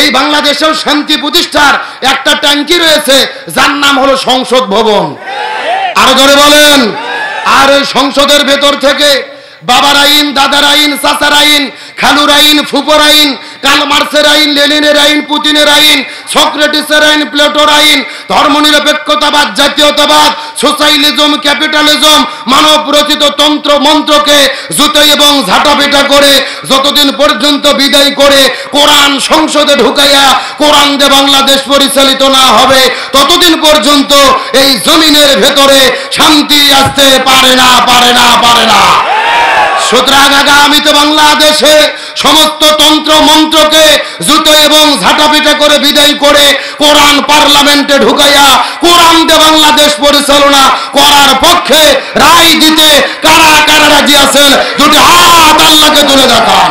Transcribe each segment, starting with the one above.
এই বাংলাদেশেও শান্তি প্রতিষ্ঠার একটা ট্যাঙ্কি রয়েছে, যার নাম হলো সংসদ ভবন। আরো জোরে বলেন। আর ওই সংসদের ভেতর থেকে বাবার আইন, দাদার আইন, চাচার আইন, খালুর আইন, ফুপর আইন, কার্ল মার্ক্সের আইন, লেনিনের আইন, পুতিনের আইন, সক্রেটিসের আইন, প্লেটোর আইন, ধর্মনিরপেক্ষতাবাদ, জাতীয়তাবাদ, সোশ্যালিজম, ক্যাপিটালিজম, মানব রচিত তন্ত্র মন্ত্রকে জুতোই এবং ঝাঁটাপিটা করে যতদিন পর্যন্ত বিদায় করে কোরআন সংসদে ঢুকাইয়া কোরআন দিয়ে বাংলাদেশ পরিচালিত না হবে, ততদিন পর্যন্ত এই জমিনের ভেতরে শান্তি আসতে পারে না, পারে না, পারে না। সুতরাং আগামীতে বাংলাদেশে সমস্ত তন্ত্র মন্ত্রকে জুতো এবং ঝাঁটাপিটা করে বিদায় করে কোরআন পার্লামেন্টে ঢুকাইয়া কোরআন দিয়ে বাংলাদেশ পরিচালনা করার পক্ষে রায় দিতে কারা কারা রাজি আছেন? দুটি হাত আল্লাহকে তুলে দেখান।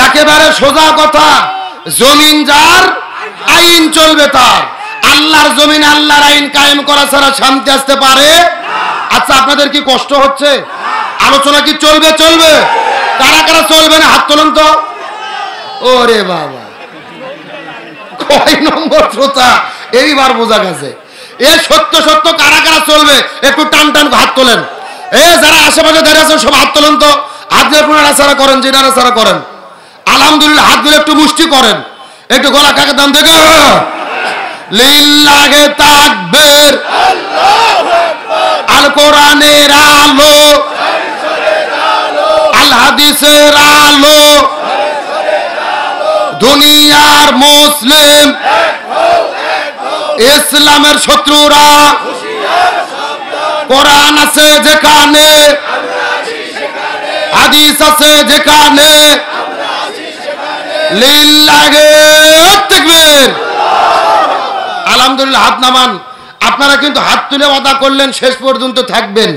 একেবারে সোজা কথা, জমিন যার, আইন চলবে তার। আল্লাহর জমিন আল্লাহর আইন কায়েম করা ছাড়া শান্তি আসতে পারে? আচ্ছা, আপনাদের কি কষ্ট হচ্ছে? আলোচনা কি চলবে? চলবে। কারা কারা চলবে না হাত তোলেন তো। ওরে বাবা, কয় নম্বর শ্রোতা এইবার বোঝা গেছে। এ সত্য সত্য কারা কারা চলবে একটু টান টান হাত তোলেন। এ যারা আশেপাশে দাঁড়িয়ে আছেন সব হাত তোলেন তো। হাত দিয়ে একটু নাড়াচাড়া করেন, যে নাড়াচাড়া করেন। আলহামদুলিল্লাহ, হাতগুলো একটু মুষ্টি করেন, একটু গলা কাকে দাম থেকে লিল্লাহে তাকবীর, আল কোরআনের আলো, আল হাদিসের আলো, দুনিয়ার মুসলিম, ইসলামের শত্রুরা, কোরআন আছে যেখানে, হাদিস আছে যেখানে, লিল্লাহে তাকবীর। আলহামদুলিল্লাহ, হাত নামান। আপনারা কিন্তু হাত তুলে ওয়াদা করলেন শেষ পর্যন্ত থাকবেন।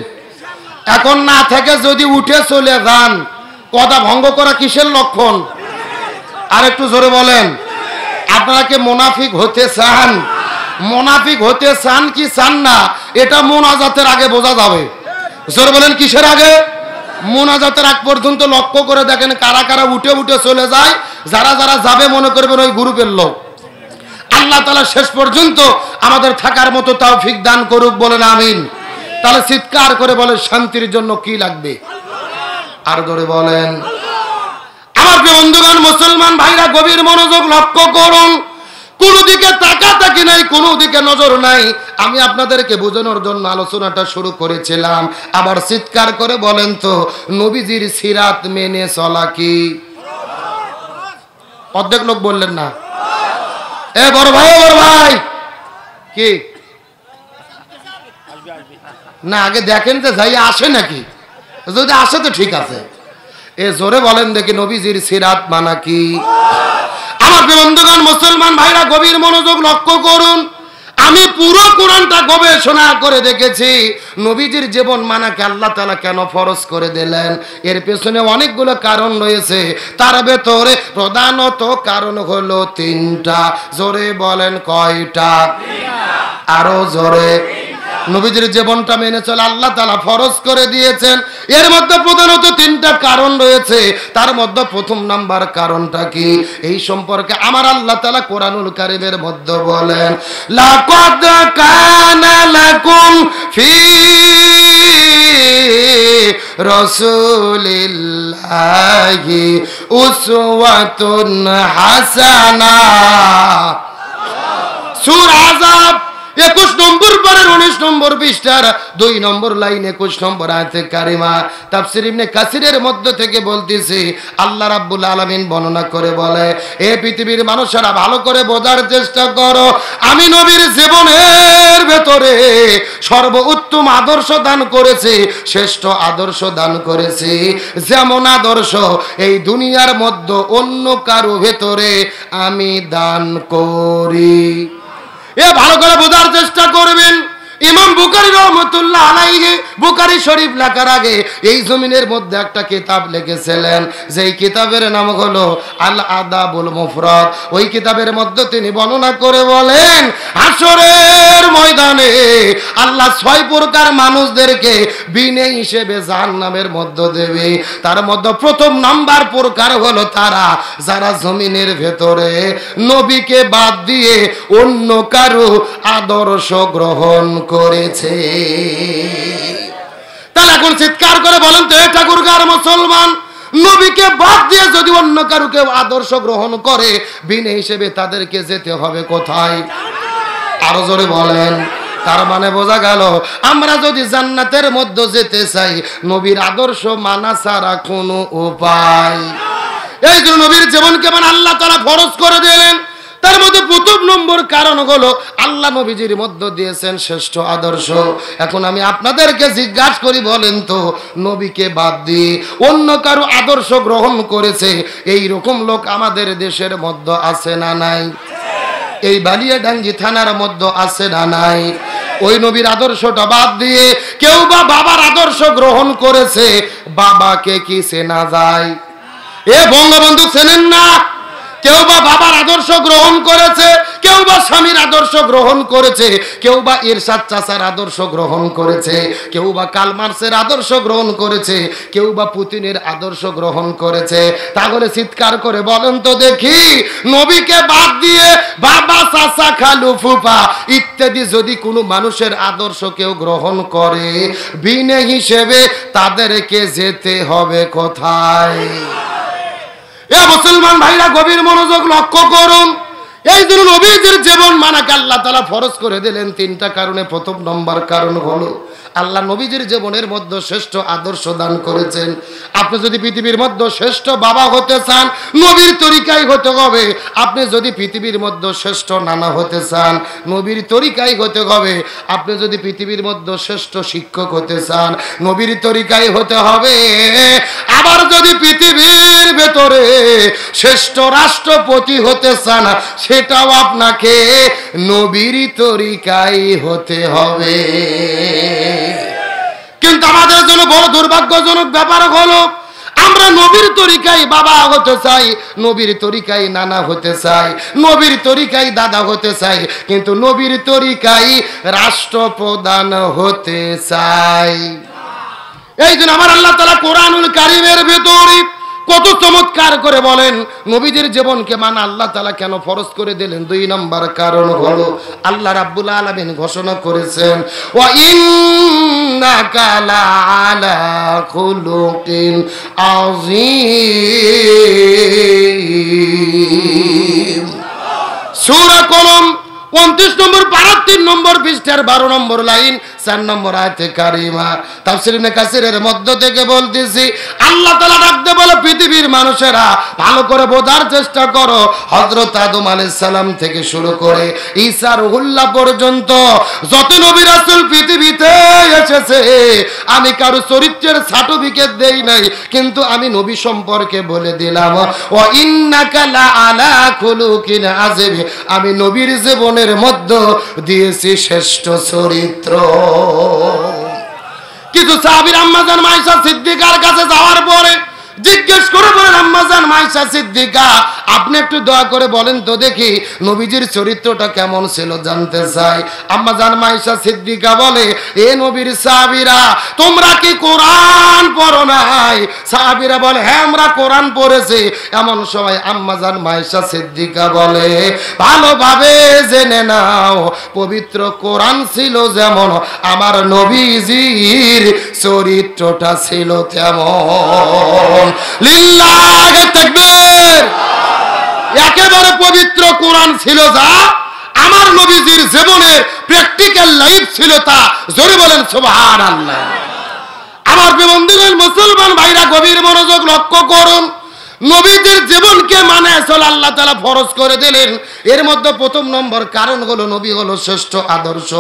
এখন না থেকে যদি উঠে চলে যান, কথা ভঙ্গ করা কিসের লক্ষণ? আর একটু জোরে বলেন। আপনারা কি মুনাফিক হতে চান? মুনাফিক হতে চান কি চান না, এটা মুনাজাতের আগে বোঝা যাবে। জোরে বলেন, কিসের আগে? মুনাজাতের আগ পর্যন্ত লক্ষ্য করে দেখেন কারা কারা উঠে উঠে চলে যায়। যারা যারা যাবে মনে করবেন ওই গ্রুপের লোক। আল্লাহ তাআলা শেষ পর্যন্ত আমাদের থাকার মতো তৌফিক দান করুক, বলেন আমিন। তাহলে চিৎকার করে বলে শান্তির জন্য কি লাগবে? আর ধরে বলেন। আমার প্রিয় বন্ধুগণ, মুসলমান ভাইরা গভীর মনোযোগ লক্ষ্য করুন। কোন দিকে তাকাতাকি নাই, কোন দিকে নজর নাই। আমি আপনাদেরকে বোঝানোর জন্য আলোচনাটা শুরু করেছিলাম। আবার চিৎকার করে বলেন তো, নবীজির সিরাত মেনে চলা কি? অর্ধেক লোক বললেন না। এ বড় ভাই, বড় ভাই, কি না আগে দেখেন যে যাই আসে নাকি? যদি আসে তো ঠিক আছে। এ জোরে বলেন দেখি, নবীজির সিরাত মানা কি? আমার বন্ধুগণ, মুসলমান ভাইরা গভীর মনোযোগ লক্ষ্য করুন। আমি পুরো কোরআনটা গবেষণা করে দেখেছি, নবীজির জীবন মানাকে আল্লাহ তাআলা কেন ফরজ করে দিলেন। এর পেছনে অনেকগুলো কারণ রয়েছে। তার ভেতরে প্রধানত কারণ হলো তিনটা। জোরে বলেন কয়টা? আরো জোরে। নবীজির জীবনটা মেনে চলে আল্লাহ তাআলা ফরজ করে দিয়েছেন। এর মধ্যে প্রধানত তিনটা কারণ রয়েছে। তার মধ্যে প্রথম নাম্বার কারণটা কি, এই সম্পর্কে আমার আল্লাহ তাআলা কোরআনুল কারীমের মধ্যে বলেন, লাকাদ কানা লাকুম ফি রাসূলিল্লাহি উসওয়াতুন হাসানাহ। সূরা আযাব 21 নম্বর পারের 19 নম্বর পৃষ্ঠার 2 নম্বর লাইন 21 নম্বর আয়াতে কারিমা। তাফসীর ইবনে কাসিরের মধ্য থেকে বলতেছি, আল্লাহ রাব্বুল আলামিন বর্ণনা করে বলে, এ পৃথিবীর মানুষেরা ভালো করে বোঝার চেষ্টা করো, আমি নবীর জীবনের ভেতরে সর্বোত্তম আদর্শ দান করেছি, শ্রেষ্ঠ আদর্শ দান করেছি। যেমন আদর্শ এই দুনিয়ার মধ্যে অন্য কারো ভেতরে আমি দান করি। এ ভালো করে বোঝার চেষ্টা করবেন। ইমাম বুখারী রহমাতুল্লাহ আলাইহি বুখারী শরীফ লেখার আগে এই জমিনের মধ্যে একটা কিতাব লিখেছিলেন, যেই কিতাবের নাম হলো আল আদাবুল মুফরাদ। ওই কিতাবের মধ্যে তিনি বর্ণনা করে বলেন, হাসরের ময়দানে আল্লাহ 6 প্রকার মানুষদেরকে বিনে হিসেবে জাহান্নামের মধ্যে দেবে। তার মধ্যে প্রথম নাম্বার প্রকার হলো তারা যারা জমিনের ভেতরে নবীকে বাদ দিয়ে অন্য কারো আদর্শ গ্রহণ করেছে। তাহলে এখন চিৎকার করে বলেন তো, এ ঠাকুরগার মুসলমান, নবীকে বাদ দিয়ে যদি অন্য কারো কেউ আদর্শ গ্রহণ করে বিনে হিসেবে তাদেরকে যেতে হবে কোথায়? আরো জোরে বলেন। তার মানে বোঝা গেল, আমরা যদি জান্নাতের মধ্যে যেতে চাই নবীর আদর্শ মানা ছাড়া কোনো উপায়। এই জন্য নবীর জীবনকে মানে আল্লাহ তাআলা ফরজ করে দিলেন। তার মধ্যে প্রথম নম্বর কারণ হলো আল্লাহ নবীজির মধ্যে দিয়েছেন শ্রেষ্ঠ আদর্শ। এখন আমি আপনাদেরকে জিজ্ঞাসা করি, বলেন তো, নবীকে বাদ দিয়ে অন্য কারো আদর্শ গ্রহণ করেছে এই রকম লোক আমাদের দেশের মধ্যে আছে না নাই? এই বালিয়াডাঙ্গি থানার মধ্যে আছে না নাই? ওই নবীর আদর্শটা বাদ দিয়ে কেউ বা বাবার আদর্শ গ্রহণ করেছে, বাবাকে কি চেনা যায়? এ বঙ্গবন্ধু চেনেন না? কেউ বা বাবার আদর্শ গ্রহণ করেছে, কেউ বা স্বামীর আদর্শ গ্রহণ করেছে, কেউ বা ইরশাদ চাচার আদর্শ গ্রহণ করেছে, কেউ বা কার্ল মার্ক্সের আদর্শ গ্রহণ করেছে, কেউ বা পুতিনের আদর্শ গ্রহণ করেছে। তাহলে চিৎকার করে বলেন তো দেখি, নবীকে বাদ দিয়ে বাবা, চাচা, খালু, ফুফা ইত্যাদি যদি কোনো মানুষের আদর্শ কেউ গ্রহণ করে বিনে হিসেবে তাদেরকে যেতে হবে কোথায়? এ মুসলমান ভাইরা গভীর মনোযোগ লক্ষ্য করুন। এই জন্য নবীজির জীবন মানাকে আল্লাহ তাআলা ফরজ করে দিলেন 3টা কারণে। প্রথম নম্বর কারণ হলো আল্লাহ নবীজির জীবনের মধ্যে শ্রেষ্ঠ আদর্শ দান করেছেন। আপনি যদি পৃথিবীর মধ্যে শ্রেষ্ঠ বাবা হতে চান নবীর তরিকায় হতে হবে। আপনি যদি পৃথিবীর মধ্যে শ্রেষ্ঠ নানা হতে চান নবীর তরিকায় হতে হবে। আপনি যদি পৃথিবীর মধ্যে শ্রেষ্ঠ শিক্ষক হতে চান নবীর তরিকায় হতে হবে। আবার যদি পৃথিবীর ভেতরে শ্রেষ্ঠ রাষ্ট্রপতি হতে চান সেটাও আপনাকে নবীর তরিকায় হতে হবে। কিন্তু আমাদের জন্য বড় দুর্ভাগ্যজনক ব্যাপার হলো আমরা নবীর তরিকায় বাবা হতে চাই, নবীর তরিকায় নানা হতে চাই, নবীর তরিকায় দাদা হতে চাই, কিন্তু নবীর তরিকায় রাষ্ট্রপ্রধান হতে চাই। এই জন্য আমার আল্লাহ তাআলা কোরআনুল কারীমের ভেতরে কত চমৎকার করে বলেন নবীদের জীবনকে মানা আল্লাহ তাআলা কেন ফরজ করে দিলেন। 2 নম্বর কারণ হলো আল্লাহ রাব্বুল আলামিন ঘোষণা করেছেন, ওয়া ইন্নাকা লাআলা খুলুকিন আযীম। সূরা কলম 29 নম্বর পারা 3 নম্বর পৃষ্ঠার 12 নম্বর লাইন 4 নম্বর আয়াতে কারিমা। তাফসীর ইবনে কাসিরের মধ্য থেকে বলতেছি, আল্লাহ তাআলা ডাকতে বলে পৃথিবীর মানুষেরা ভালো করে বোঝার চেষ্টা করো। হযরত আদম আলাইহিস সালাম থেকে শুরু করে ঈসা রুহুল্লাহ পর্যন্ত যত নবী রাসূল পৃথিবীতে এসেছে আমি কারো চরিত্রের সার্টিফিকেট দেই নাই, কিন্তু আমি নবী সম্পর্কে বলে দিলাম, ওয়া ইন্নাকা লাআলা খুলুকিন আযীম। আমি নবীর জীবনের মধ্যে দিয়েছি শ্রেষ্ঠ চরিত্র। কিছু সাহাবীর আম্মাজান মাইশা সিদ্দিকার কাছে যাওয়ার পরে জিজ্ঞেস করে বলেন, আম্মাজান মাইশা সিদ্দিকা আপনি একটু দয়া করে বলেন তো দেখি নবীজির চরিত্রটা কেমন ছিল জানতে চাই। আম্মাজান মাইশা সিদ্দিকা বলে, এ নবীর সাহাবীরা তোমরা কি কোরআন পড়ো নাই? সাহাবীরা বলে, হ্যাঁ আমরা কোরআন পড়েছি। এমন সময় আম্মাজান মাইশা সিদ্দিকা বলে, ভালোভাবে জেনে নাও পবিত্র কোরআন ছিল যেমন আমার নবীজির চরিত্রটা ছিল তেমন। লিল্লাহি তাকবীর। একেবারে পবিত্র কোরআন ছিল যা, আমার নবীজির জীবনের প্র্যাকটিক্যাল লাইফ ছিল তা। জোরে বলেন সুবহানাল্লাহ। আমার বন্ধুগণ মুসলমান ভাইরা গভীর মনোযোগ লক্ষ্য করুন। নবীদের জীবনকে মানে চল আল্লাহ তাআলা ফরজ করে দিলেন। এর মধ্যে প্রথম নম্বর কারণ হলো নবী হলো শ্রেষ্ঠ আদর্শ,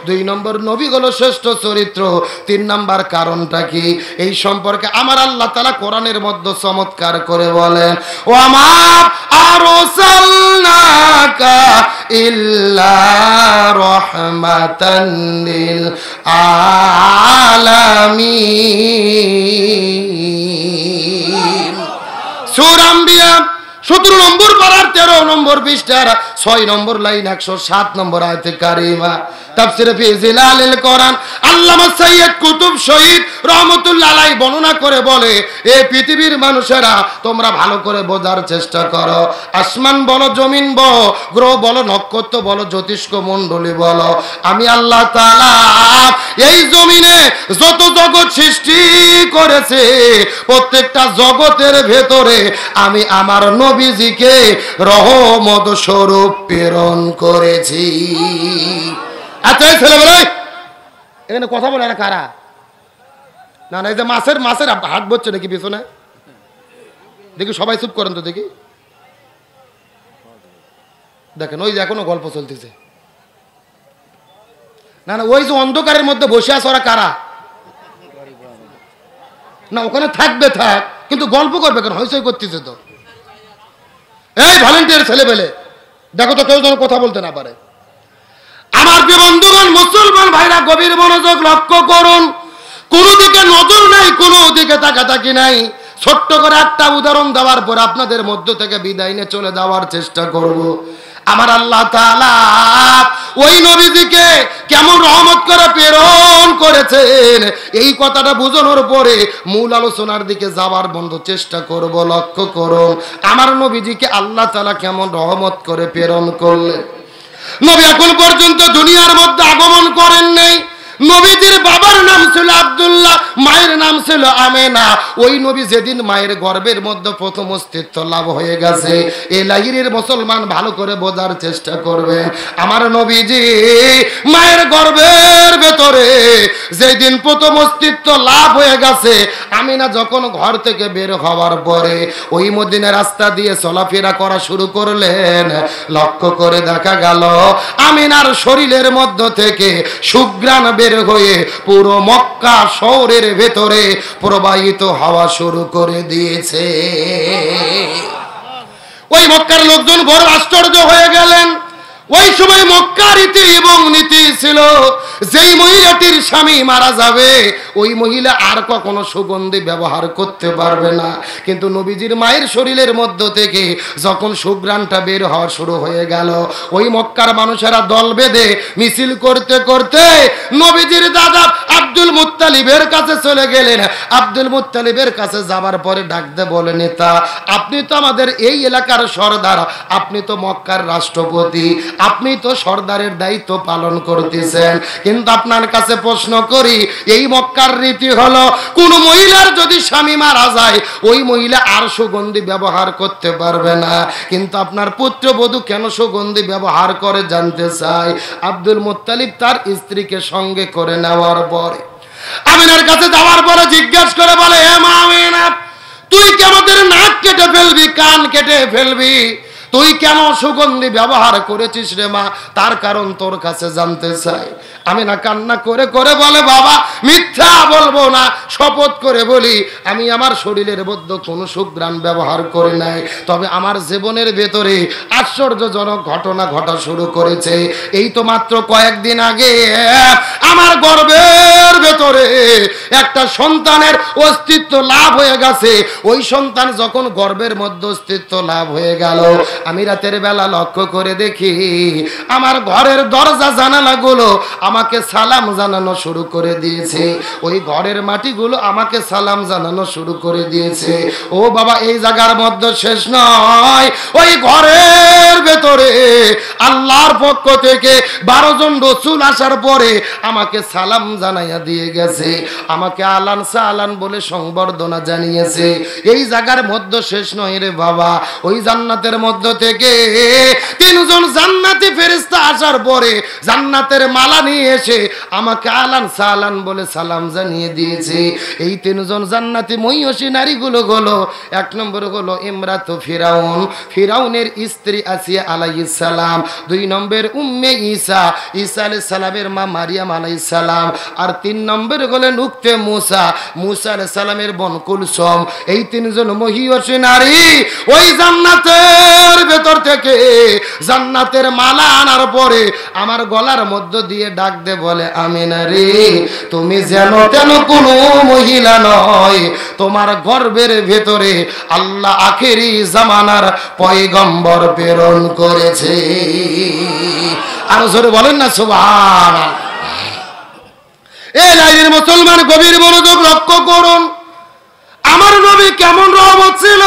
2 নম্বর নবী হলো শ্রেষ্ঠ চরিত্র, 3 নম্বর কারণটা কি এই সম্পর্কে আমার আল্লাহ তাআলা কোরআনের মধ্যে চমৎকার করে বলেন, ওয়া মা আরসালনাকা ইল্লা রাহমাতান লিল আলামিন। সূরা আম্বিয়া 17 নম্বর পারার 13 নম্বর পৃষ্ঠার 6 নম্বর লাইন 107 নম্বর আয়াতে কারিমা তাফসীরে ফি জিলালিল কোরআন আল্লামা সাইয়্যিদ কুতুব শহীদ রহমাতুল্লাহ আলাইহি বর্ণনা করে বলে, এই পৃথিবীর মানুষেরা তোমরা ভালো করে বোঝার চেষ্টা করো। আসমান বলো, জমিন বলো, গ্রহ বলো, নক্ষত্র বলো, জ্যোতিষ্ক মণ্ডলী বলো, আমি আল্লাহ তাআলা এই জমিনে যত জগৎ সৃষ্টি করেছে প্রত্যেকটা জগতের ভেতরে আমি আমার নবীজিকে রহমত স্বরূপ প্রেরণ করেছি। আচ্ছা ছেলেবেলা এখানে কথা বলে না কারা? না না, এই যে মাছের হাট বসছে নাকি পিছনে? দেখি সবাই চুপ করেন তো দেখি। দেখেন ওই যে এখনো গল্প চলতেছে। না না, ওই যে অন্ধকারের মধ্যে বসে আছে ওরা কারা? না ওখানে থাকবে থাক, কিন্তু গল্প করবে কেন? হইচই করতেছে তো। এই ভলেন্টিয়ার ছেলেবেলে দেখো তো কেউ যেন কথা বলতে না পারে। আমার প্রিয় বন্ধুগণ, মুসলমান ভাইরা গভীর মনোযোগ লক্ষ্য করুন। কোনো দিকে নজর নাই, কোনো দিকে তাকাতাকি নাই। ছোট্ট করে একটা উদাহরণ দেওয়ার পর আপনাদের মধ্য থেকে বিদায় নিয়ে চলে যাওয়ার চেষ্টা করব। আমার আল্লাহ তাআলা ওই নবীজিকে কেমন রহমত করে প্রেরণ করেছেন এই কথাটা বোঝানোর পরে মূল আলোচনার দিকে যাওয়ার বন্ধ চেষ্টা করব। লক্ষ্য করুন আমার নবীজিকে আল্লাহ তাআলা কেমন রহমত করে প্রেরণ করলেন। নবী এখন পর্যন্ত দুনিয়ার মধ্যে আগমন করেন নাই। নবীজির বাবার নাম ছিল আব্দুল্লাহ, মায়ের নাম ছিল আমেনা। ওই নবী যেদিন মায়ের গর্ভের মধ্যে প্রথম অস্তিত্ব লাভ হয়ে গেছে, এই লাহিরের মুসলমান ভালো করে বোঝার চেষ্টা করবেন। আমার নবীজি মায়ের গর্ভের ভেতরে যেদিন প্রথম অস্তিত্ব লাভ হয়ে গেছে, আমিনা যখন ঘর থেকে বের হওয়ার পরে ওই মদিনার রাস্তা দিয়ে চলাফেরা করা শুরু করলেন, লক্ষ্য করে দেখা গেল আমিনার শরীরের মধ্য থেকে সুঘ্রাণ বের হয়ে পুরো মক্কা শহরের ভেতরে প্রবাহিত হওয়া শুরু করে দিয়েছে। ওই মক্কার লোকজন বড় আশ্চর্য হয়ে গেলেন। ওই সময় মক্কার রীতি এবং নীতি ছিল, যেই মহিলাটির স্বামী মারা যাবে ওই মহিলা আর কখনো সুগন্ধি ব্যবহার করতে পারবে না। কিন্তু নবীজির মায়ের শরীরের মধ্য থেকে যখন সুঘ্রাণটা বের হওয়া শুরু হয়ে গেল, ওই মক্কার মানুষেরা দল বেঁধে মিছিল করতে করতে নবীজির দাদা আব্দুল মুত্তালিবের কাছে চলে গেলেন। আব্দুল মুত্তালিবের কাছে যাবার পরে ডাকতে বলে, নেতা আপনি তো আমাদের এই এলাকার সর্দার, আপনি তো মক্কার রাষ্ট্রপতি, আপনি তো সর্দারের দায়িত্ব পালন করতেছেন, কিন্তু আপনার কাছে প্রশ্ন করি, এই মক্কার রীতি হলো কোন মহিলার যদি স্বামী মারা যায় ওই মহিলা আর সুগন্ধি ব্যবহার করতে পারবে না, কিন্তু আপনার পুত্রবধূ কেন সুগন্ধি ব্যবহার করে জানতে চাই। আব্দুল মুত্তালিব তার স্ত্রীকে সঙ্গে করে নেওয়ার পরে আমিনার কাছে যাওয়ার পরে জিজ্ঞাসা করে বলে, হে মা আমিনা, তুই কি আমাদের নাক কেটে ফেলবি, কান কেটে ফেলবি? তুই কেন সুগন্ধি ব্যবহার করেছিস রে মা? তার কারণ তোর কাছে জানতে চাই। আমিনা কান্না করে করে বলে, বাবা মিথ্যা বলবো না, শপথ করে বলি আমি আমার শরীরের মধ্যে কোনো সুঘ্রাণ ব্যবহার করে নাই। তবে আমার জীবনের ভেতরে আশ্চর্যজনক ঘটনা ঘটা শুরু করেছে। এই তো মাত্র কয়েকদিন আগে আমার গর্ভের ভেতরে একটা সন্তানের অস্তিত্ব লাভ হয়ে গেছে। ওই সন্তান যখন গর্ভের মধ্যে অস্তিত্ব লাভ হয়ে গেল, আমি রাতের বেলা লক্ষ্য করে দেখি আমার ঘরের দরজা জানালাগুলো আমাকে সালাম জানানো শুরু করে দিয়েছে। ওই ঘরের মাটিগুলো আমাকে সালাম জানানো শুরু করে দিয়েছে। ও বাবা, এই জায়গার মধ্যে শেষ নয়, ওই ঘরের ভেতরে আল্লাহর পক্ষ থেকে 12 জন রাসূল আসার পরে আমাকে সালাম জানাইয়া দিয়ে গেছে, আমাকে আলান সালান বলে সংবর্ধনা জানিয়েছে। এই জায়গার মধ্যে শেষ নয় রে বাবা, ওই জান্নাতের মধ্য থেকে 3 জন জান্নাতি ফেরেশতা আসার পরে জান্নাতের মালা নিয়ে এসে আমাকে আলান সালান বলে সালাম জানিয়ে দিয়েছে। এই 3 জন জান্নাতি মহিষী নারীগুলো হলো, 1 নম্বর হলো ইমরাতু ফিরাউন, ফিরাউনের স্ত্রী আসিয়া আলাইহিস সালাম। 2 নম্বর উম্মে ঈসা, ঈসা আলাইহিস সালামের মা মারিয়াম আলাইহিস সালাম। আর 3 নম্বর হলেন উক্তে মুসা, মুসা আলাইহিস সালামের বোন কুলসুম। এই 3 জন মহিষী নারী ওই জান্নাতের ভেতর থেকে জান্নাতের মালা আনার পরে আমার গলার মধ্য দিয়ে ডাক দে বলে, আমিনা রে, তুমি যেন তেন কোনো মহিলা নয়, তোমার গর্ভের ভেতরে আল্লাহ আখেরি জামানার পয়গম্বর প্রেরণ করেছে। আর জোরে বলেন না সুবহানাল্লাহ। এই লাইনের মুসলমান গভীর মনোযোগ লক্ষ্য করুন, আমার নবী কেমন রহমত ছিল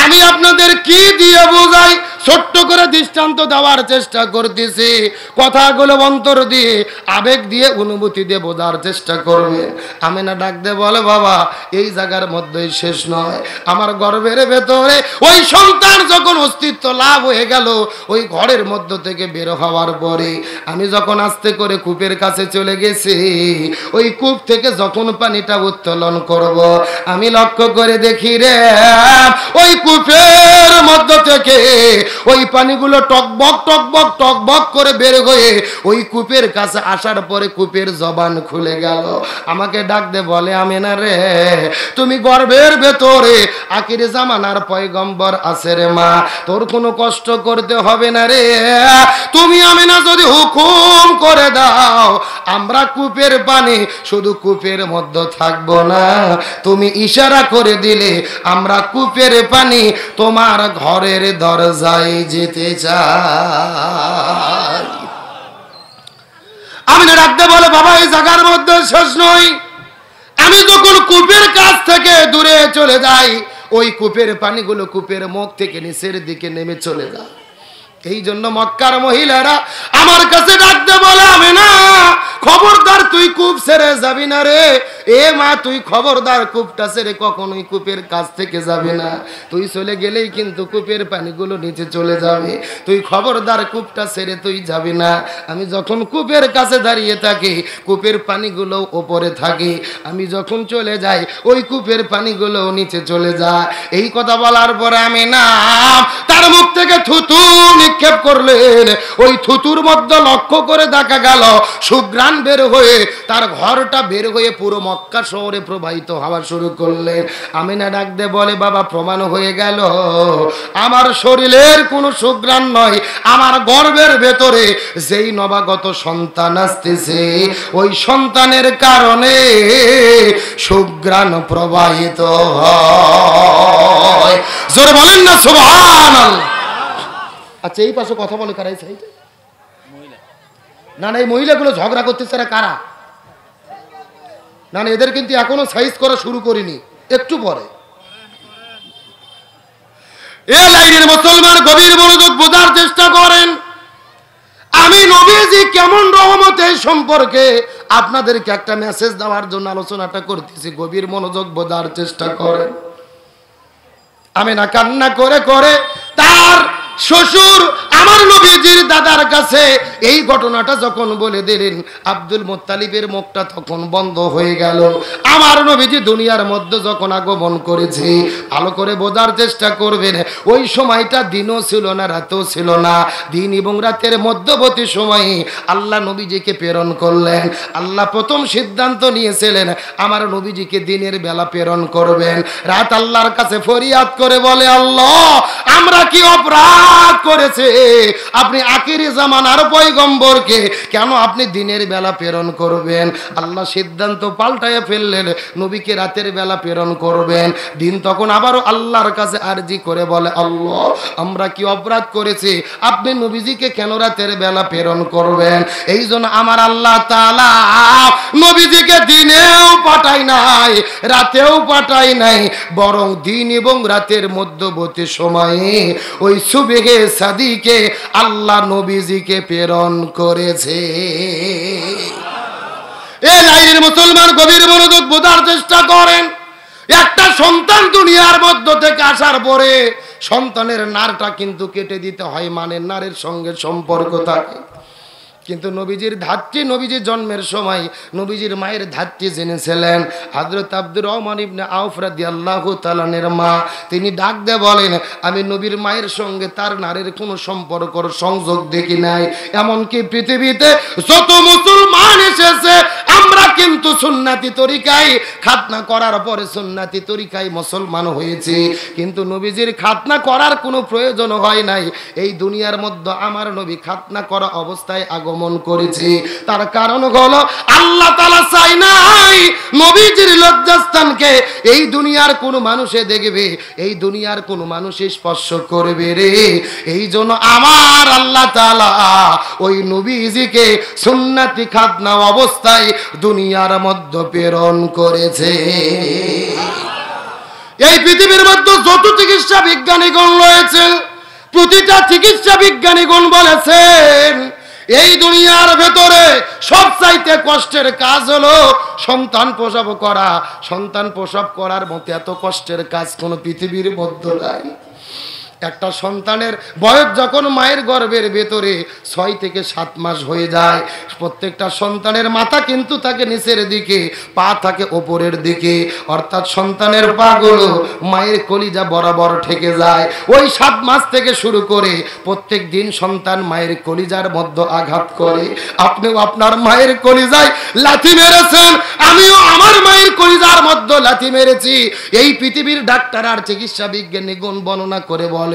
আমি আপনাদের কি দিয়ে বোঝাই, ছোট্ট করে দৃষ্টান্ত দেওয়ার চেষ্টা করতেছি। কথাগুলো অন্তর দিয়ে, আবেগ দিয়ে, অনুভূতি দিয়ে বোঝার চেষ্টা করবে। আমিনা ডাক দে বলে, বাবা এই জায়গার মধ্যেই শেষ নয়, আমার গর্ভের ভেতরে ওই সন্তান যখন অস্তিত্ব লাভ হয়ে গেল, ওই ঘরের মধ্য থেকে বের হওয়ার পরে আমি যখন আস্তে করে কূপের কাছে চলে গেছি, ওই কূপ থেকে যখন পানিটা উত্তোলন করব, আমি লক্ষ্য করে দেখি রে, ওই কূপের মধ্য থেকে ওই পানিগুলো টকবক টকবক টকবক করে বের হয়ে ওই কূপের কাছে আসার পরে কূপের জবান খুলে গেল। আমাকে ডাক দে বলে, আমিনা রে, তুমি গর্ভের ভেতরে আখির জামানার পয়গম্বর আছে রে মা, তোর কোনো কষ্ট করতে হবে না রে। তুমি আমিনা যদি হুকুম করে দাও, আমরা কূপের পানি শুধু কূপের মধ্যে থাকবো না, তুমি ইশারা করে দিলে আমরা কূপের পানি তোমার ঘরের দরজায় যেতে চাই। আমিনা ডাকতে বলে, বাবা এই জায়গার মধ্যে শেষ নয়, আমি যখন কূপের কাছ থেকে দূরে চলে যাই, ওই কূপের পানিগুলো কূপের মুখ থেকে নিচের দিকে নেমে চলে যায়। এই জন্য মক্কার মহিলারা আমার কাছে ডাকতে বলে, আমিনা খবরদার তুই কূপ ছেড়ে যাবি না রে, এ মা তুই খবরদার কূপটা ছেড়ে কখনোই কূপের কাছ থেকে যাবি না, তুই চলে গেলেই কিন্তু কূপের পানিগুলো নিচে চলে যাবে, তুই খবরদার কূপটা ছেড়ে তুই যাবি না। আমি যখন কূপের কাছে দাঁড়িয়ে থাকি, কূপের পানিগুলো ওপরে থাকে, আমি যখন চলে যাই ওই কূপের পানিগুলো নিচে চলে যায়। এই কথা বলার পরে আমি না তার মুখ থেকে থুতু নিক্ষেপ করলেন, ওই থুতুর মধ্যে লক্ষ্য করে দেখা গেল সুঘ্রাণ বের হয়ে তার ঘরটা বের হয়ে পুরো মক্কা শহরে প্রবাহিত হওয়া শুরু করলেন। আমিনা ডাক দে বলে, বাবা প্রমাণ হয়ে গেল আমার শরীরের কোনো সুঘ্রাণ নয়, আমার গর্ভের ভেতরে যেই নবাগত সন্তান আসতেছে ওই সন্তানের কারণে সুঘ্রাণ প্রবাহিত হয়। জোরে বলেন না সুবহানাল্লাহ। আচ্ছা এই পাশে কথা বলে কারা? এই সাইডে না না, এই মহিলাগুলো ঝগড়া করতেছে কারা? না না, এদের কিন্তু এখনো সাইজ করা শুরু করিনি, একটু পরে। এ লাইনের মুসলমান গভীর মনোযোগ বোঝার চেষ্টা করেন, আমি নবীজি কেমন রহমত এই সম্পর্কে আপনাদেরকে একটা মেসেজ দেওয়ার জন্য আলোচনাটা করতেছি, গভীর মনোযোগ বোঝার চেষ্টা করেন। আমি না কান্না করে করে তার শ্বশুর আমার নবীজির দাদার কাছে এই ঘটনাটা যখন বলে দিলেন, আব্দুল মুত্তালিবের মুখটা তখন বন্ধ হয়ে গেল। আমার নবীজি দুনিয়ার মধ্যে যখন আগমন করেছে, ভালো করে বোঝার চেষ্টা করবেন, ওই সময়টা দিনও ছিল না রাতও ছিল না, দিন এবং রাতের মধ্যবর্তী সময়ে আল্লাহ নবীজিকে প্রেরণ করলেন। আল্লাহ প্রথম সিদ্ধান্ত নিয়েছিলেন আমার নবীজিকে দিনের বেলা প্রেরণ করবেন। রাত আল্লাহর কাছে ফরিয়াদ করে বলে, আল্লাহ আমরা কি অপরাধ করেছে, আপনি আখিরি জামানার পয়গম্বরকে কেন আপনি দিনের বেলা প্রেরণ করবেন? আল্লাহ সিদ্ধান্ত পাল্টায় ফেললেন, নবীকে রাতের বেলা প্রেরণ করবেন। দিন তখন আবারও আল্লাহর কাছে আরজি করে বলে, আল্লাহ আমরা কি অপরাধ করেছি, আপনি নবীজিকে কেন রাতের বেলা প্রেরণ করবেন? এই জন্য আমার আল্লাহ তাআলা নবীজিকে দিনেও পাঠায় নাই রাতেও পাঠায় নাই, বরং দিন এবং রাতের মধ্যবর্তী সময়ে ওই সুবহে সাদিকে আল্লাহ নবীজিকে প্রেরণ করেছে। এই লাইনের মুসলমান গভীর মনোযোগ বোঝার চেষ্টা করেন, একটা সন্তান দুনিয়ার মধ্য থেকে আসার পরে সন্তানের নারটা কিন্তু কেটে দিতে হয়, মানে নারের সঙ্গে সম্পর্ক থাকে। কিন্তু নবীজির ধাত্রী, নবীজির জন্মের সময় নবীজির মায়ের ধাত্রী জেনেছিলেন হযরত আব্দুর রহমান ইবনে আউফ রাদিয়াল্লাহু তাআলা এর মা। তিনি ডাক দিয়ে বলেন, আমি নবীর মায়ের সঙ্গে তার নারীর কোনো সম্পর্কর সংযোগ দেখি নাই। এমনকি পৃথিবীতে যত মুসলমান এসেছে আমরা কিন্তু সুন্নতি তরিকায় খাতনা করার পরে সুন্নতি তরিকায় মুসলমান হয়েছে, কিন্তু নবীজির খাতনা করার কোনো প্রয়োজন হয় নাই। এই দুনিয়ার মধ্যে আমার নবী খাতনা করা অবস্থায় আগমন করেছে। তার কারণ হলো আল্লাহ তাআলা চাই নাই নবীজির লজ্জাস্থানকে এই দুনিয়ার কোনো মানুষে দেখবে, এই দুনিয়ার কোনো মানুষে স্পর্শ করবে রে। এই জন্য আমার আল্লাহ তাআলা ওই নবীজিকে সুন্নতি খাতনা অবস্থায় দুনিয়ার মধ্যে প্রেরণ করেছে। এই পৃথিবীর মধ্যে যত চিকিৎসা বিজ্ঞানীগণ রয়েছেন, প্রতিটা চিকিৎসা বিজ্ঞানীগণ বলেছেন এই দুনিয়ার ভেতরে সবচাইতে কষ্টের কাজ হলো সন্তান প্রসব করা। সন্তান প্রসব করার মতো এত কষ্টের কাজ কোনো পৃথিবীর মধ্যে নাই। একটা সন্তানের বয়স যখন মায়ের গর্ভের ভেতরে 6 থেকে 7 মাস হয়ে যায়, প্রত্যেকটা সন্তানের মাথা কিন্তু থাকে নিচের দিকে, পা থাকে ওপরের দিকে, অর্থাৎ সন্তানের পাগুলো মায়ের কলিজা বরাবর ঠেকে যায়। ওই 7 মাস থেকে শুরু করে প্রত্যেক দিন সন্তান মায়ের কলিজার মধ্যে আঘাত করে। আপনিও আপনার মায়ের কলিজায় লাথি মেরেছেন, আমিও আমার মায়ের কলিজার মধ্যে লাথি মেরেছি। এই পৃথিবীর ডাক্তার আর চিকিৎসা বিজ্ঞানীগণ বর্ণনা করে বলে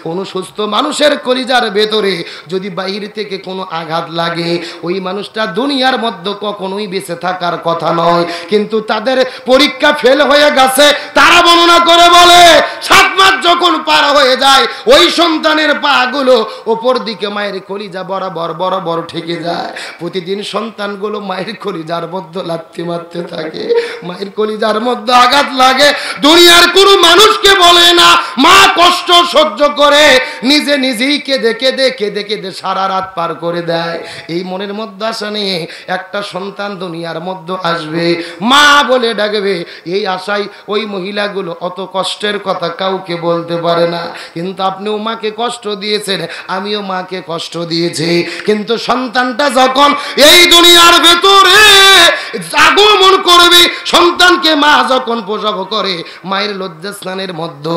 কোন সুস্থ মানুষের কলিজার ভেতরে যদি বাহির থেকে কোনো আঘাত লাগে, ওই মানুষটা দুনিয়ার মধ্যে কখনোই বেঁচে থাকার কথা নয়। কিন্তু তাদের পরীক্ষা ফেল হয়ে গেছে, তারা বর্ণনা করে বলে 7 মাস যখন পার হয়ে যায় ওই সন্তানের পা গুলো ওপর দিকে মায়ের কলিজা বরাবর বরাবর ঠেকে যায়। প্রতিদিন সন্তানগুলো মায়ের কলিজার মধ্যে লাথি মারতে থাকে, মায়ের কলিজার মধ্যে আঘাত লাগে। দুনিয়ার কোনো মানুষকে বলে না, মা কষ্ট সহ্য করে নিজে নিজেই কেঁদে কেঁদে কেঁদে কেঁদে সারা রাত পার করে দেয়। এই মনের মধ্যে আশা নিয়ে একটা সন্তান দুনিয়ার মধ্যে আসবে, মা বলে ডাকবে। এই আশায় ওই মহিলাগুলো অত কষ্টের কথা কাউকে বলতে পারে না। কিন্তু আপনিও মাকে কষ্ট দিয়েছেন, আমিও মাকে কষ্ট দিয়েছি। কিন্তু সন্তানটা যখন এই দুনিয়ার ভেতরে আগমন করবে, সন্তানকে মা যখন প্রসব করে, মায়ের লজ্জাস্থানের মধ্যে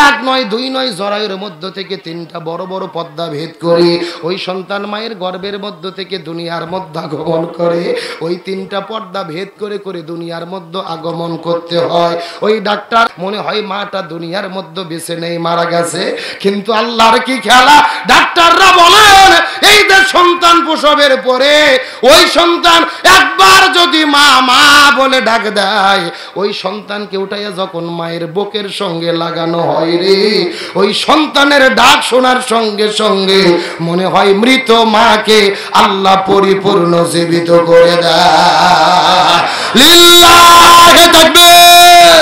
1 নয় 2 নয় জরায়ুর মধ্য থেকে 3টা বড় বড় পর্দা ভেদ করে ওই সন্তান মায়ের গর্ভের মধ্য থেকে দুনিয়ার মধ্যে আগমন করে। ওই 3টা পর্দা ভেদ করে করে দুনিয়ার মধ্যে আগমন করতে হয়। ওই ডাক্তার মনে হয় মাটা দুনিয়ার মধ্যে বেঁচে নেই, মারা গেছে। কিন্তু আল্লাহর কি খেলা, ডাক্তাররা বলেন এই যে সন্তান প্রসবের পরে ওই সন্তান একবার যদি মা মা বলে ডাক দেয়, ওই সন্তানকে উঠাইয়া যখন মায়ের বুকের সঙ্গে লাগানো হয় রে, ওই সন্তানের ডাক শোনার সঙ্গে সঙ্গে মনে হয় মৃত মাকে আল্লাহ পরিপূর্ণ জীবিত করে দেয়। লিল্লাহি তাকবীর।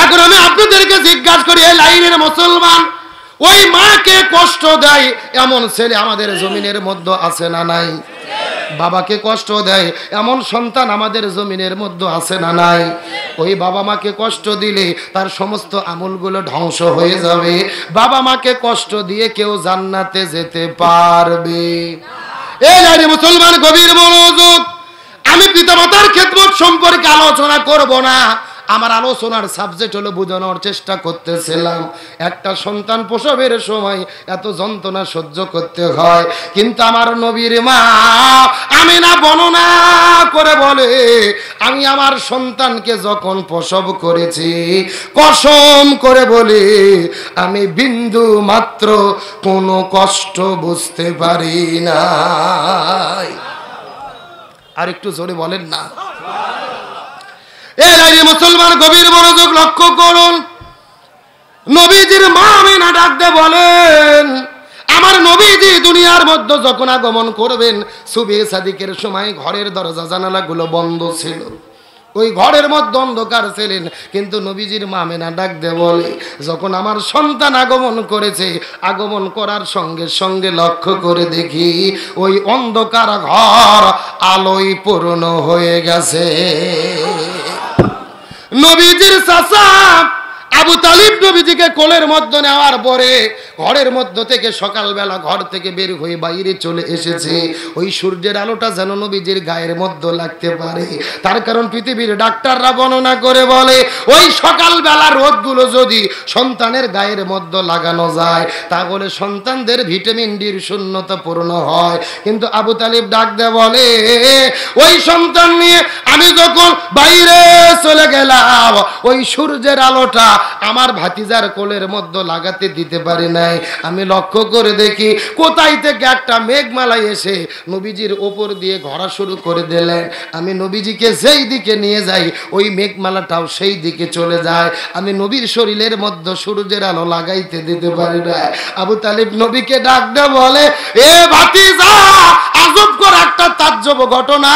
এখন আমি আপনাদেরকে জিজ্ঞাসা করি, এই লাইনের মুসলমান ওই মাকে কষ্ট দেয় এমন ছেলে আমাদের জমিনের মধ্যে আছে না নাই? বাবাকে কষ্ট দেয় এমন সন্তান আমাদের জমিনের মধ্যে আছে না নাই? ওই বাবা মাকে কষ্ট দিলে তার সমস্ত আমলগুলো ধ্বংস হয়ে যাবে। বাবা মাকে কষ্ট দিয়ে কেউ জান্নাতে যেতে পারবে? এই লাইনে মুসলমান গভীর মনোযোগ। আমি পিতামাতার খেদমত সম্পর্কে আলোচনা করব না, আমার আলোচনার সাবজেক্ট হলো বোঝানোর চেষ্টা করতেছিলাম একটা সন্তান প্রসবের সময় এত যন্ত্রণা সহ্য করতে হয়। কিন্তু আমার নবীর মা আমিনা বর্ণনা করে বলে, আমি আমার সন্তানকে যখন প্রসব করেছি কসম করে বলি আমি বিন্দু মাত্র কোনো কষ্ট বুঝতে পারি না। আর একটু জোরে বলেন না। এই মুসলমান গভীর মনোযোগ লক্ষ্য করুন। নবীজির মা আমিনা ডাক দিয়ে বলেন, আমার নবীজি দুনিয়ার মধ্যে যখন আগমন করবেন সুবহে সাদিকের সময় ঘরের দরজা জানালাগুলো বন্ধ ছিল, ওই ঘরের মধ্যে অন্ধকার ছিলেন। কিন্তু নবীজির মা আমিনা ডাক দিয়ে বলে, যখন আমার সন্তান আগমন করেছে, আগমন করার সঙ্গে সঙ্গে লক্ষ্য করে দেখি ওই অন্ধকার ঘর আলোয় পূর্ণ হয়ে গেছে। নবীজির চাচা আবু তালিব নবীজিকে কোলের মধ্যে নেওয়ার পরে ঘরের মধ্য থেকে সকালবেলা ঘর থেকে বের হয়ে বাইরে চলে এসেছে। ওই সূর্যের আলোটা যেন নবীজির গায়ের মধ্যে লাগতে পারে। তার কারণ পৃথিবীর ডাক্তাররা বর্ণনা করে বলে, ওই সকালবেলা রোদগুলো যদি সন্তানের গায়ের মধ্যে লাগানো যায় তাহলে সন্তানদের ভিটামিন ডির শূন্যতা পূর্ণ হয়। কিন্তু আবু তালিব ডাক দেয় বলে, ওই সন্তান নিয়ে আমি যখন বাইরে চলে গেলাম ওই সূর্যের আলোটা আমার ভাতিজার কোলের মধ্যে লাগাতে দিতে পারি নাই। আমি লক্ষ্য করে দেখি কোথায় থেকে একটা মেঘমালা এসে নবীজির ওপর দিয়ে ঘোরা শুরু করে দিলেন। আমি নবীজিকে যেই দিকে নিয়ে যাই ওই মেঘমালাটাও সেই দিকে চলে যায়। আমি নবীর শরীরের মধ্যে সূর্যের আলো লাগাইতে দিতে পারি না। আবু তালিব নবীকে ডাক দেয় বলে, এ ভাতিজা, আজব করে একটা তাজ্জব ঘটনা।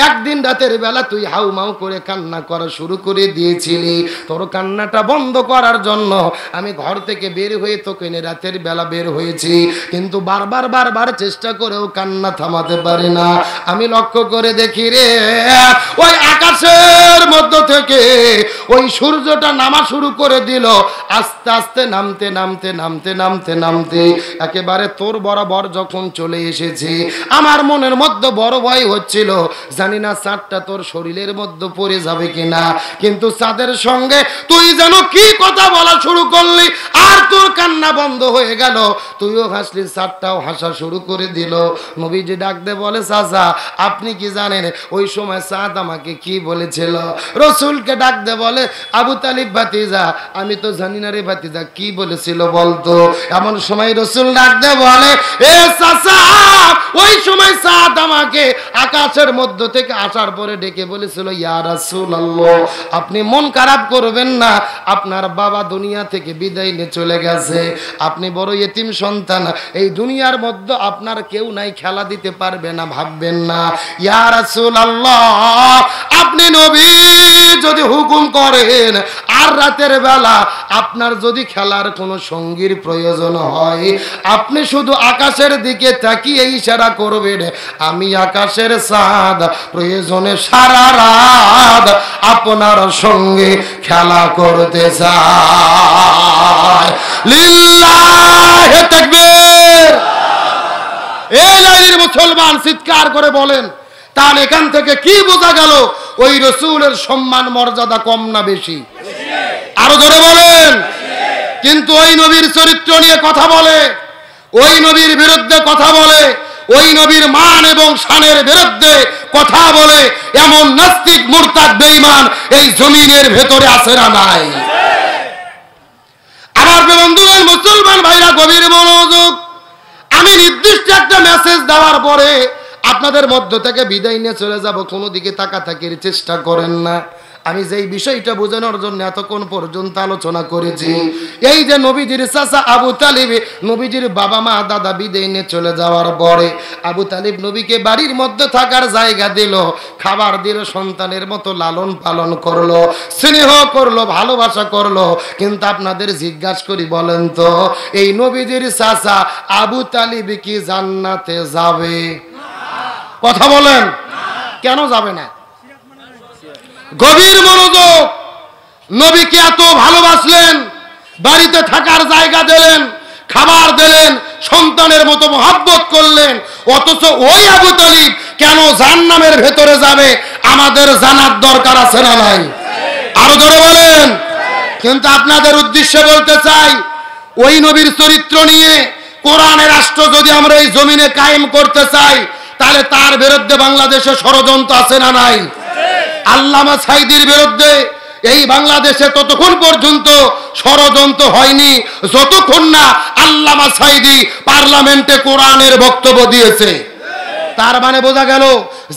একদিন রাতের বেলা তুই হাউমাউ করে কান্না করা শুরু করে দিয়েছিলি। তোর কান্নাটা বন্ধ করার জন্য আমি ঘর থেকে বের হয়ে তোকে নিয়ে রাতের বেলা বের হয়েছি, কিন্তু বারবার চেষ্টা করেও কান্না থামাতে পারি না। আমি লক্ষ্য করে দেখি রে, ওই আকাশের মধ্য থেকে ওই সূর্যটা নামা শুরু করে দিল। আস্তে আস্তে নামতে নামতে নামতে নামতে নামতে একেবারে তোর বরাবর যখন চলে এসেছে, আমার মনের মধ্যে বড় ভয় হচ্ছিল, জানি না চাঁদটা তোর শরীরের মধ্যে পড়ে যাবে কিনা। কিন্তু চাঁদের সঙ্গে তুই যেন কি কথা বলা শুরু করলি, আর তোর কান্না বন্ধ হয়ে গেল। তুইও হাসলি, চাঁদটাও হাসা শুরু করে দিল। নবীজি ডাক দে বলে, চাচা আপনি কি জানেন ওই সময় চাঁদ আমাকে কি বলেছিল? রসুলকে ডাক দে বলে, আবু তালিব ভাতিজা, আমি তো জানি না রে ভাতিজা কি বলেছিল বলতো। এমন সময় রসুল ডাক দে বলে, এ চাচা, ওই সময় চাঁদ আমাকে আকাশের মধ্য থেকে আসার পরে ডেকে বলেছিল, ইয়া রাসূলুল্লাহ, আপনি মন খারাপ করবেন না, আপনার বাবা দুনিয়া থেকে বিদায় নিয়ে চলে গেছে, আপনি বড় ইতিম সন্তান, এই দুনিয়ার মধ্যে আপনার কেউ নাই, খেলা দিতে পারবে না, ভাববেন না। ইয়া রাসূলুল্লাহ, আপনি নবী যদি হুকুম করেন আর রাতের বেলা আপনার যদি খেলার কোনো সঙ্গীর প্রয়োজন হয়, আপনি শুধু আকাশের দিকে তাকিয়ে ইশারা করবেন, আমি আকাশের চাঁদ প্রয়োজনে সারা রাত আপনার সঙ্গে খেলা করতে চাই। লিল্লাহি তাকবীর। এই লাইনের মুসলমান চিৎকার করে বলেন, তাহলে এখান থেকে কি বোঝা গেল? ওই রসুলের সম্মান মর্যাদা কম না বেশি? আরো জোরে বলেন। কিন্তু ওই নবীর চরিত্র নিয়ে কথা বলে, ওই নবীর বিরুদ্ধে কথা বলে, ওই নবীর মান এবং শানের বিরুদ্ধে কথা বলে এমন নাস্তিক মুরতাদ বেঈমান এই জমিনের ভেতরে আছে না নাই? আমার বন্ধুগণ, মুসলমান ভাইরা গভীর মনোযোগ। আমি নির্দিষ্ট একটা মেসেজ দেওয়ার পরে আপনাদের মধ্য থেকে বিদায় নিয়ে চলে যাব, কোনো দিকে তাকাতাকির চেষ্টা করেন না। আমি যেই বিষয়টা বোঝানোর জন্য এতক্ষণ পর্যন্ত আলোচনা করেছি, এই যে নবীজির চাচা আবু তালিব, নবীজির বাবা মা দাদা বিদায় নিয়ে চলে যাওয়ার পরে আবু তালিব নবীকে বাড়ির মধ্যে থাকার জায়গা দিল, খাবার দিল, সন্তানের মতো লালন পালন করলো, স্নেহ করলো, ভালোবাসা করলো। কিন্তু আপনাদের জিজ্ঞাসা করি, বলেন তো, এই নবীজির চাচা আবু তালিব কি জান্নাতে যাবে? কথা বলেন, কেন যাবে না? গভীর মনোযোগ। নবীকে এত ভালোবাসলেন, বাড়িতে থাকার জায়গা দিলেন, খাবার দিলেন, সন্তানের মতো মহব্বত করলেন, অথচ ওই আবু তালিব কেন জাহান্নামের ভেতরে যাবে আমাদের জানার দরকার আছে না নাই? আরো জোরে বলেন। কিন্তু আপনাদের উদ্দেশ্যে বলতে চাই, ওই নবীর চরিত্র নিয়ে কোরআনের রাষ্ট্র যদি আমরা এই জমিনে কায়েম করতে চাই, তাহলে তার বিরুদ্ধে বাংলাদেশে ষড়যন্ত্র আছে না নাই? আল্লামা সাঈদীর বিরুদ্ধে এই বাংলাদেশে ততক্ষণ পর্যন্ত ষড়যন্ত্র হয়নি যতক্ষণ না আল্লামা সাঈদী পার্লামেন্টে কোরআনের বক্তব্য দিয়েছে। তার মানে বোঝা গেল,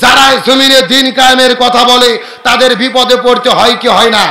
যারা জমিনে দ্বীন কায়েমের কথা বলে তাদের বিপদে পড়তে হয় কি হয় না?